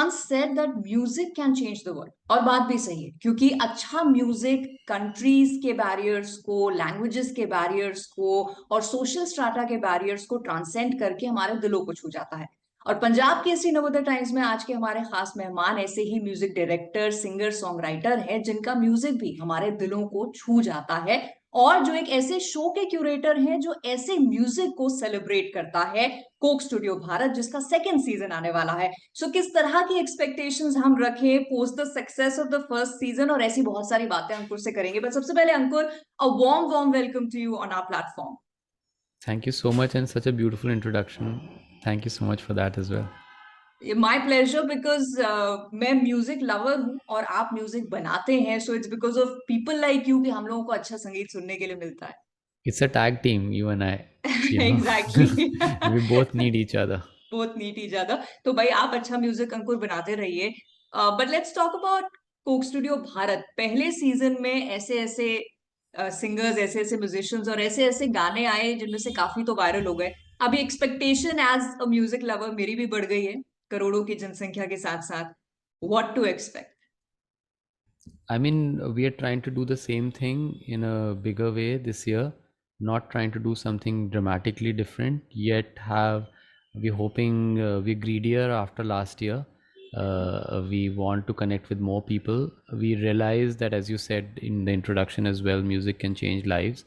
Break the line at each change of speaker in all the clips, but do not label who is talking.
once said that music can change the world. और बात भी सही है, क्योंकि अच्छा म्यूजिक कंट्रीज के बैरियर्स को, लैंग्वेजेस के बैरियर्स को और सोशल स्ट्राटा के बैरियर्स को ट्रांसेंड करके हमारे दिलों को छू जाता है। और पंजाब केसरी नवोदय टाइम्स में आज के हमारे खास मेहमान ऐसे ही music director, singer, songwriter है जिनका म्यूजिक भी हमारे दिलों को छू जाता है, और जो एक ऐसे शो के क्यूरेटर हैं जो ऐसे म्यूजिक को सेलिब्रेट करता है, कोक स्टूडियो भारत, जिसका सेकंड सीजन आने वाला है। सो किस तरह की एक्सपेक्टेशंस हम रखें post the success of the first season, और ऐसी बहुत सारी बातें अंकुर से करेंगे। बट सबसे पहले Ankur, a warm welcome to you on our platform.
Thank you so much, and such a beautiful introduction. Thank you so much for that as well.
My pleasure, because मैं म्यूजिक लवर हूँ और आप music बनाते हैं, so it's because of people like you कि हम लोगों को अच्छा संगीत सुनने के लिए मिलता है।
It's a tag team, you and I, you know.
Exactly.
We both need each other.
बहुत नीट ही ज्यादा। तो भाई आप अच्छा म्यूजिक अंकुर बनाते रहिए। But let's talk about Coke Studio Bharat. पहले सीजन में ऐसे ऐसे सिंगर्स, ऐसे ऐसे म्यूजिशियंस और ऐसे ऐसे गाने आए जिनमें से काफी तो वायरल हो गए। अभी expectation as a music lover मेरी भी बढ़ गई है, करोड़ों की जनसंख्या के साथ साथ। What to expect?
I mean, we are trying to do the same thing in a bigger way this year, not trying to do something dramatically different, yet we're hoping we're greedier after last year. We want to connect with more people. We realize that, as you said in the introduction as well, music can change lives,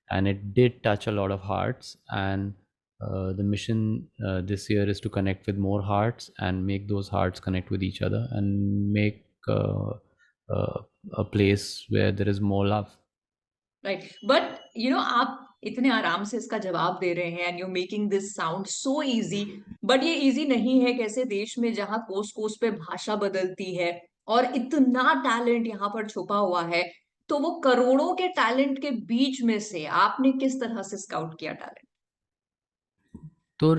and it did touch a lot of hearts. And the mission this year is to connect with more hearts and make those hearts connect with each other and make uh, a place where there is more love.
Right, but you know आप इतने आराम से इसका जवाब दे रहे हैं, and you making this sound so easy. But ये easy नहीं है कैसे देश में जहां कोस कोस पे भाषा बदलती है और इतना टैलेंट यहाँ पर छुपा हुआ है। तो वो करोड़ों के टैलेंट के बीच में से आपने किस तरह से स्काउट किया टैलेंट?
तो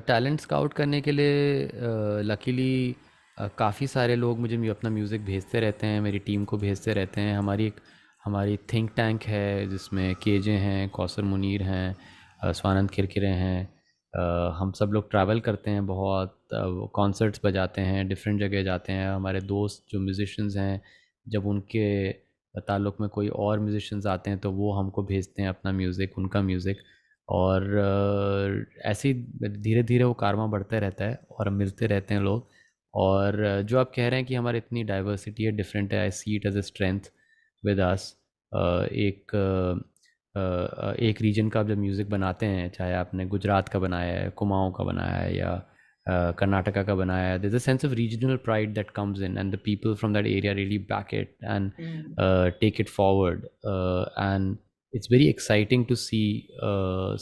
टैलेंट स्काउट करने के लिए लकीली काफ़ी सारे लोग मुझे अपना म्यूज़िक भेजते रहते हैं, मेरी टीम को भेजते रहते हैं। हमारी थिंक टैंक है जिसमें केजे हैं, कौसर मुनीर हैं, स्वानंद किरकिरे हैं। हम सब लोग ट्रैवल करते हैं बहुत, कॉन्सर्ट्स बजाते हैं, डिफरेंट जगह जाते हैं। हमारे दोस्त जो म्यूज़िशंस हैं, जब उनके ताल्लुक़ में कोई और म्यूज़िशंस आते हैं तो वो हमको भेजते हैं अपना म्यूज़िक, उनका म्यूज़िक। और ऐसे ही धीरे धीरे वो कारवां बढ़ते रहता है और मिलते रहते हैं लोग। और जो आप कह रहे हैं कि हमारी इतनी डाइवर्सिटी है, डिफरेंट है, I see it as a strength with us. एक रीजन का आप जब म्यूज़िक बनाते हैं, चाहे आपने गुजरात का बनाया है, कुमाऊँ का बनाया है, या कर्नाटका का बनाया है, there's a sense of regional pride that comes in, and the people from that area really back it and take it forward. And it's very exciting to see.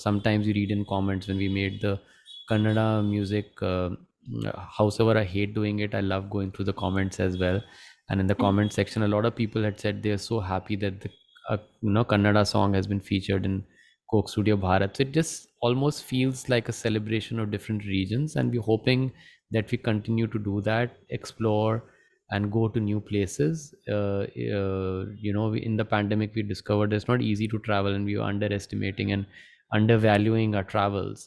Sometimes you read in comments when we made the Kannada music. However, I hate doing it. I love going through the comments as well. And in the comment section, a lot of people had said they are so happy that the Kannada song has been featured in Coke Studio Bharat. So it just almost feels like a celebration of different regions, and we're hoping that we continue to do that, explore and go to new places. In the pandemic, we discovered it's not easy to travel, and we were underestimating and undervaluing our travels.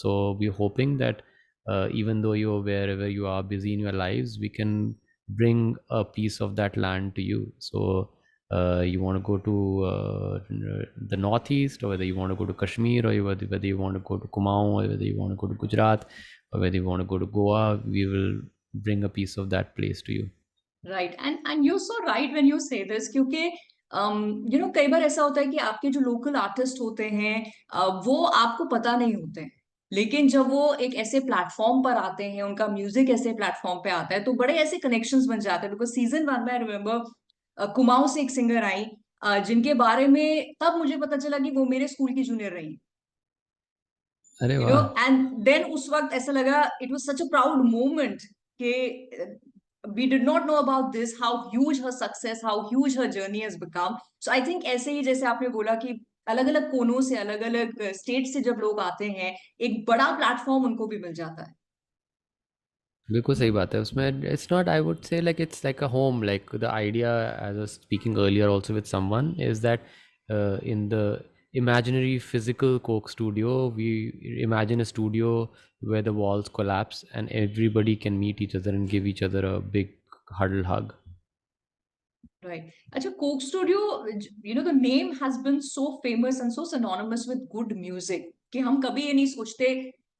So we're hoping that even though you're wherever you are busy in your lives, we can bring a piece of that land to you. So you want to go to the northeast, or whether you want to go to Kashmir, or whether you want to go to Kumaon, or whether you want to go to Gujarat, or whether you want to go to Goa, we will bring a piece of that place to you.
Right, and you so right when you से this, क्योंकि you know कई बार ऐसा होता है कि आपके जो local artist होते हैं वो आपको पता नहीं होते हैं, लेकिन जब वो एक ऐसे प्लेटफॉर्म पर आते हैं, उनका म्यूजिक ऐसे प्लेटफॉर्म पे आता है, तो बड़े ऐसे कनेक्शंस बन जाते हैं। बिकॉज सीजन 1 में आई रिमेम्बर कुमाऊं से एक सिंगर आई जिनके बारे में तब मुझे पता चला कि वो मेरे स्कूल की जूनियर रही,
अरे
यू नो।
वाह!
एंड देन उस वक्त ऐसा लगा, it was such a proud moment कि we did not know about this, how huge her success, how huge her journey has become. So I think ऐसे ही जैसे आपने बोला कि अलग अलग कोनों से, अलग अलग स्टेट से जब लोग आते हैं, एक बड़ा प्लेटफॉर्म उनको भी मिल जाता है।
बिल्कुल सही बात है उसमें। It's not, I would say, like it's like a home. Like the idea, as I was speaking earlier also with someone, is that in the imaginary physical Coke studio. We imagine a studio where the walls collapse and everybody can meet each other and give each other a big huddle hug.
Right. Acha, Coke Studio, the name has been so famous and so synonymous with good music कि हम कभी ये नहीं सोचते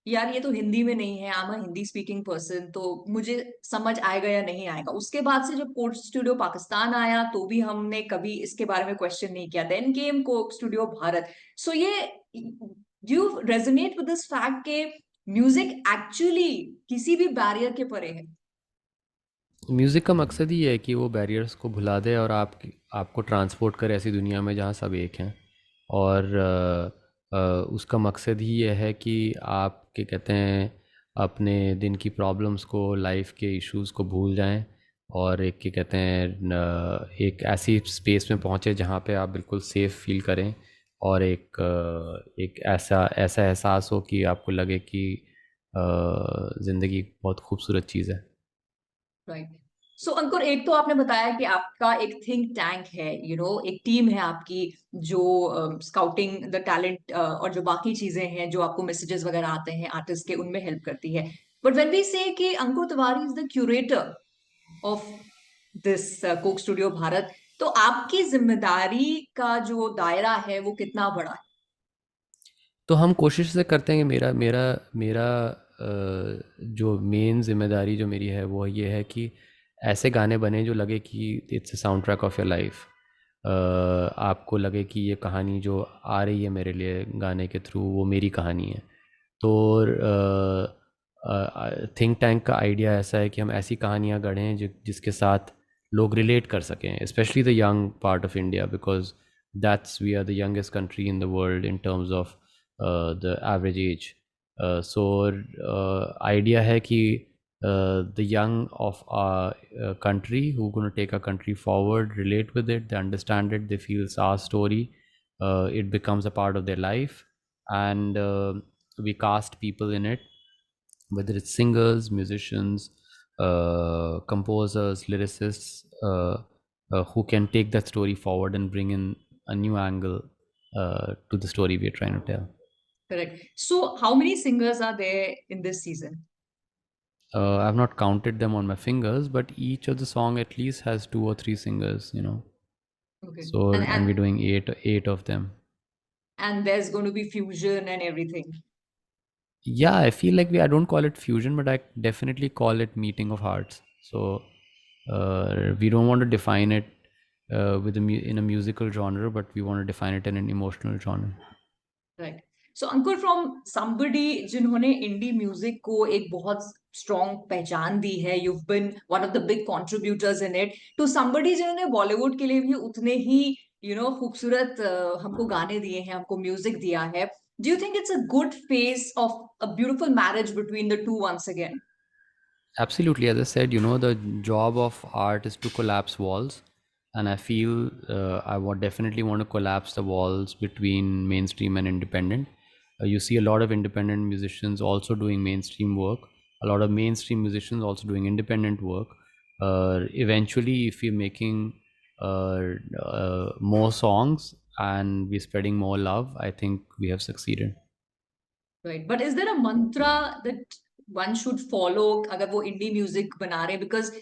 यार ये तो हिंदी में नहीं है, I am a Hindi speaking person, तो मुझे समझ आएगा या नहीं आएगा। उसके बाद से जब कोक स्टूडियो पाकिस्तान आया तो भी हमने कभी इसके बारे में क्वेश्चन नहीं किया। Then came Coke Studio Bharat. So ये you resonate with this fact के म्यूजिक एक्चुअली किसी भी बैरियर के परे है।
म्यूज़िक का मकसद ही है कि वो बैरियर्स को भुला दे और आपको ट्रांसपोर्ट करे ऐसी दुनिया में जहाँ सब एक हैं। और उसका मकसद ही ये है कि आप क्या कहते हैं अपने दिन की प्रॉब्लम्स को, लाइफ के इश्यूज़ को भूल जाएं और एक क्या कहते हैं एक ऐसी स्पेस में पहुँचे जहाँ पे आप बिल्कुल सेफ़ फील करें और एक ऐसा ऐसा एहसास हो कि आपको लगे कि ज़िंदगी बहुत खूबसूरत चीज़ है।
राइट। सो अंकुर, एक तो आपने बताया कि आपका एक थिंक टैंक है, एक टीम है आपकी जो स्काउटिंग द टैलेंट और जो बाकी चीजें हैं जो आपको मैसेजेस वगैरह आते हैं आर्टिस्ट के, उनमें हेल्प करती है। बट व्हेन वी से कि Ankur Tiwari is the curator of this Coke Studio Bharat, तो आपकी जिम्मेदारी का जो दायरा है वो कितना बड़ा है?
तो हम कोशिश से करते हैं कि मेरा मेरा मेरा जो मेन जिम्मेदारी जो मेरी है वो ये है कि ऐसे गाने बने जो लगे कि it's a sound track of your life. आपको लगे कि ये कहानी जो आ रही है मेरे लिए गाने के थ्रू वो मेरी कहानी है। तो थिंक टैंक का आइडिया ऐसा है कि हम ऐसी कहानियाँ गढ़ें जिसके साथ लोग रिलेट कर सकें, specially the young part of India, because that's we are the youngest country in the world in terms of the average age. So idea है कि the young of our country who going to take our country forward relate with it, they understand it, they feel it's our story, it becomes a part of their life, and we cast people in it, whether it's singers, musicians, composers, lyricists, who can take that story forward and bring in a new angle to the story we are trying to tell.
Correct. So how many singers are there in this season?
I've not counted them on my fingers, but each of the song at least has 2 or 3 singers, you know.
Okay.
So,
And
and we're
and
doing eight of them.
and there's going to be fusion and everything.
Yeah, I feel like I don't call it fusion, but I definitely call it meeting of hearts. So, we don't want to define it in a musical genre, but we want to define it in an emotional genre.
Right. So Ankur, from somebody जिन्होंने indie music को एक बहुत strong पहचान दी है, you've been one of the big contributors in it, to somebody जिन्होंने बॉलीवुड के लिए भी उतने ही खूबसूरत हमको गाने दिए हैं, हमको म्यूजिक दिया है, do you think it's a good phase of a beautiful marriage between the two once again?
Absolutely. As I said, the job of art is to collapse walls. And I feel I would definitely want to collapse the walls between mainstream and independent. You see a lot of independent musicians also doing mainstream work, a lot of mainstream musicians also doing independent work. Eventually, if we're making more songs and we're spreading more love, I think we have succeeded.
Right. But is there a mantra that one should follow अगर वो indie music बना रहे हैं? Because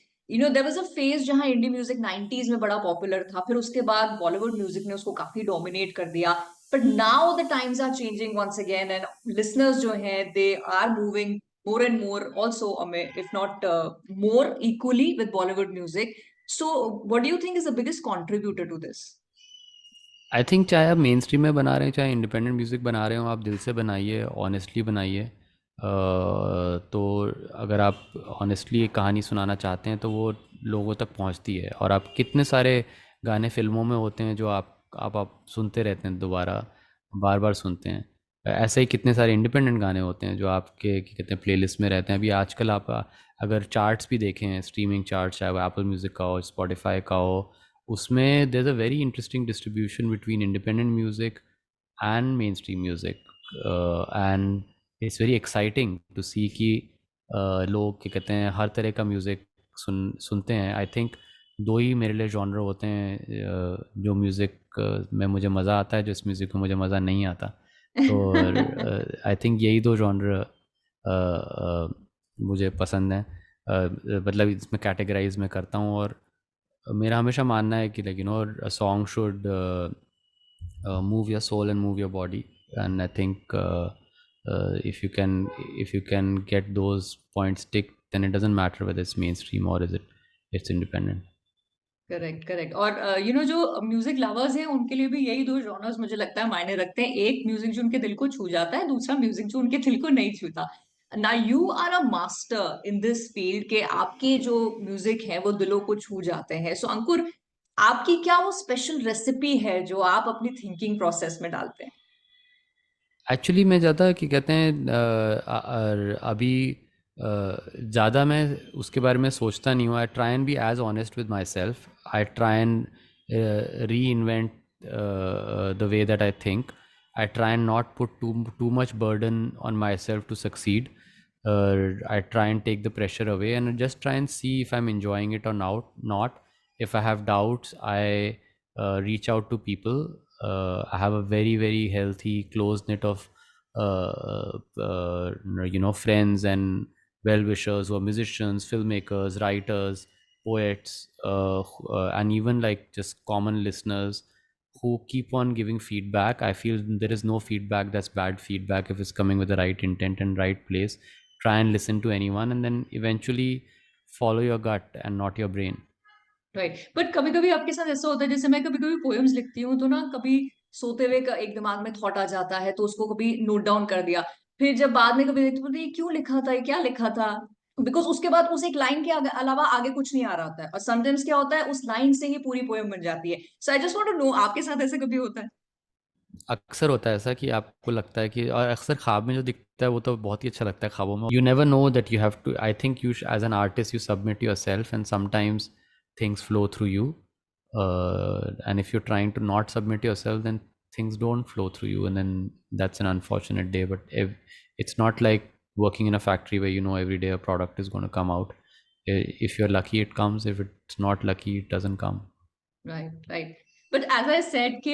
there was a phase जहाँ indie music 90s में बड़ा popular था, फिर उसके बाद बॉलीवुड म्यूजिक ने उसको काफी डोमिनेट कर दिया। But now the times are changing once again, and listeners जो हैं, they are moving more and more also, if not more equally with Bollywood music. So what do you think is the biggest contributor to this?
I think चाहे आप main stream में बना रहे हैं चाहे independent music बना रहे हो, आप दिल से बनाइए, ऑनेस्टली बनाइए। तो अगर आप ऑनेस्टली एक कहानी सुनाना चाहते हैं तो वो लोगों तक पहुंचती है। और आप कितने सारे गाने फिल्मों में होते हैं जो आप सुनते रहते हैं, दोबारा बार बार सुनते हैं। ऐसे ही कितने सारे इंडिपेंडेंट गाने होते हैं जो आपके क्या कहते हैं प्लेलिस्ट में रहते हैं। अभी आजकल आप अगर चार्ट्स भी देखें, स्ट्रीमिंग चार्ट्स, चाहे वो एप्पल म्यूज़िक का हो, स्पॉटिफाई का हो, उसमें there a very interesting distribution between independent music and mainstream music, and it's very exciting to see कि लोग क्या कहते हैं हर तरह का म्यूज़िक सुनते हैं। आई थिंक दो ही मेरे लिए जॉनर होते हैं जो म्यूज़िक म्यूज़िक में मुझे मज़ा आता है, जिस म्यूज़िक में मुझे मज़ा नहीं आता। तो आई थिंक यही दो जॉनर मुझे पसंद है। मतलब इसमें कैटेगराइज मैं करता हूँ, और मेरा हमेशा मानना है कि like you know a song should move your soul and move your body. And I think if you can, if you can get those points ticked, then it doesn't matter whether it's mainstream or is it's independent.
Correct correct. और जो music lovers हैं उनके लिए भी यही दो genres मुझे लगता है मायने रखते हैं। एक म्यूजिक जो उनके दिल को छू जाता है, दूसरा म्यूजिक जो उनके दिल को नहीं छूता। ना you are a master in this field के आपके जो म्यूजिक है वो दिलों को छू जाते हैं। सो अंकुर, आपकी क्या वो स्पेशल रेसिपी है जो आप अपनी थिंकिंग प्रोसेस में डालते हैं?
एक्चुअली मैं ज़्यादा कि कहते हैं अभी ज़्यादा मैं उसके बारे में सोचता नहीं हूँ। I try and be as honest with myself. I try and reinvent the way that I think. I try and not put too much burden on myself to succeed. I try and take the pressure away and just try and see if I'm enjoying it or not. If I have doubts, I reach out to people. I have a very very healthy close knit of friends and well wishers who are musicians, filmmakers, writers, poets, and even like just common listeners who keep on giving feedback. I feel there is no feedback that's bad feedback if it's coming with the right intent and right place. Try and listen to anyone and then eventually follow your gut and not your brain.
Right. But कभी कभी आपके साथ ऐसा होता है, जैसे मैं कभी कभी पोएम्स लिखती हूँ तो ना कभी सोते हुए का एक दिमाग में थॉट आ जाता है तो उसको कभी नोट डाउन कर दिया। फिर जब बाद में कभी देखती हूँ तो ये क्यों लिखा था, ये क्या लिखा था, बिकॉज उसके बाद उस एक लाइन के अलावा आगे कुछ नहीं आ रहा होता है। और समटाइम्स क्या होता है, उस लाइन से ही पूरी पोएम बन जाती है। So I just want to know, आपके साथ ऐसे कभी होता है?
अक्सर होता है ऐसा कि आपको लगता है कि, और अक्सर ख्वाब में जो दिखता है वो तो बहुत ही अच्छा लगता है ख्वाबों में। You never know that you have to, I think you as an artist you submit yourself and sometimes things flow through you, and if you're trying to not submit yourself then things don't flow through you, and then that's an unfortunate day. But if it's not like working in a factory where you know every day a product is going to come out. If you're lucky it comes, if it's not lucky it doesn't come.
Right right. But as I said के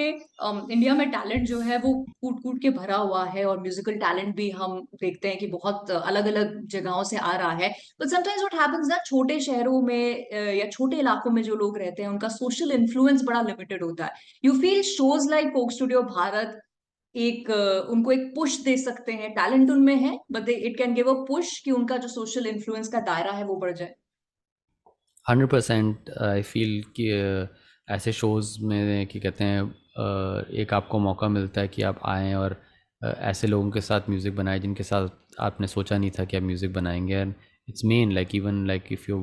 India में talent जो है वो कूट कूट के भरा हुआ है, और म्यूजिकल टैलेंट भी हम देखते हैं कि बहुत अलग अलग जगहों से आ रहा है। बट समटाइम्स व्हाट हैपेंस ना, छोटे शहरों में या छोटे इलाकों में जो लोग रहते हैं उनका सोशल इन्फ्लुएंस बड़ा लिमिटेड होता है। You feel shows like Coke Studio Bharat एक उनको एक पुश दे सकते हैं, टैलेंट उनमें है but it can give a push कि उनका जो सोशल इन्फ्लुएंस का दायरा है वो बढ़ जाए?
100% आई फील कि ऐसे शोज़ में कि कहते हैं एक आपको मौका मिलता है कि आप आएँ और ऐसे लोगों के साथ म्यूज़िक बनाएं जिनके साथ आपने सोचा नहीं था कि आप म्यूज़िक बनाएंगे। And it's main like even like if you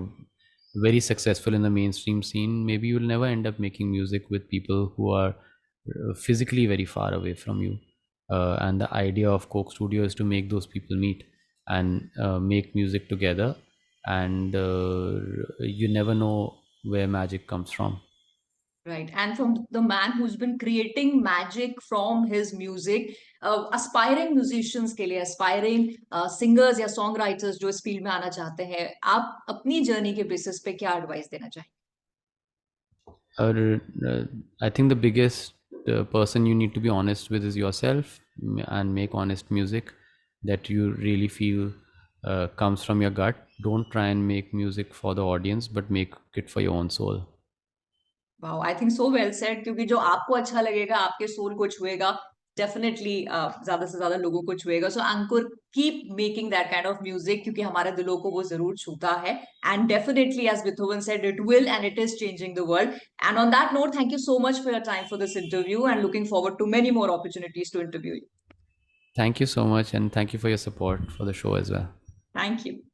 very successful in the mainstream scene, maybe you'll never end up making music with people who are physically very far away from you. And the idea of Coke Studio is to make those people meet and make music together. And you never know where magic comes from.
Right. And from the man who's been creating magic from his music, aspiring musicians के लिए, aspiring singers या songwriters जो इस field में आना चाहते हैं, आप अपनी जर्नी के बेसिस पे क्या एडवाइस देना चाहेंगे?
I think the biggest person you need to be honest with is yourself, and make honest music that you really feel comes from your gut. Don't try and make music for the audience, but make it for your own soul.
Wow, I think so well said. क्योंकि जो आपको अच्छा लगेगा, आपके soul को छुएगा, definitely ज्यादा से ज्यादा लोगों को छुएगा। So Ankur, keep making that kind of music, क्योंकि हमारे दिलों को वो जरूर छूता है। And definitely as Beethoven said, it will and it is changing the world. And on that note, thank you so much for your time for this interview, and looking forward to many more opportunities to interview you.
Thank you so much, and thank you for your support for the show as well.
Thank you.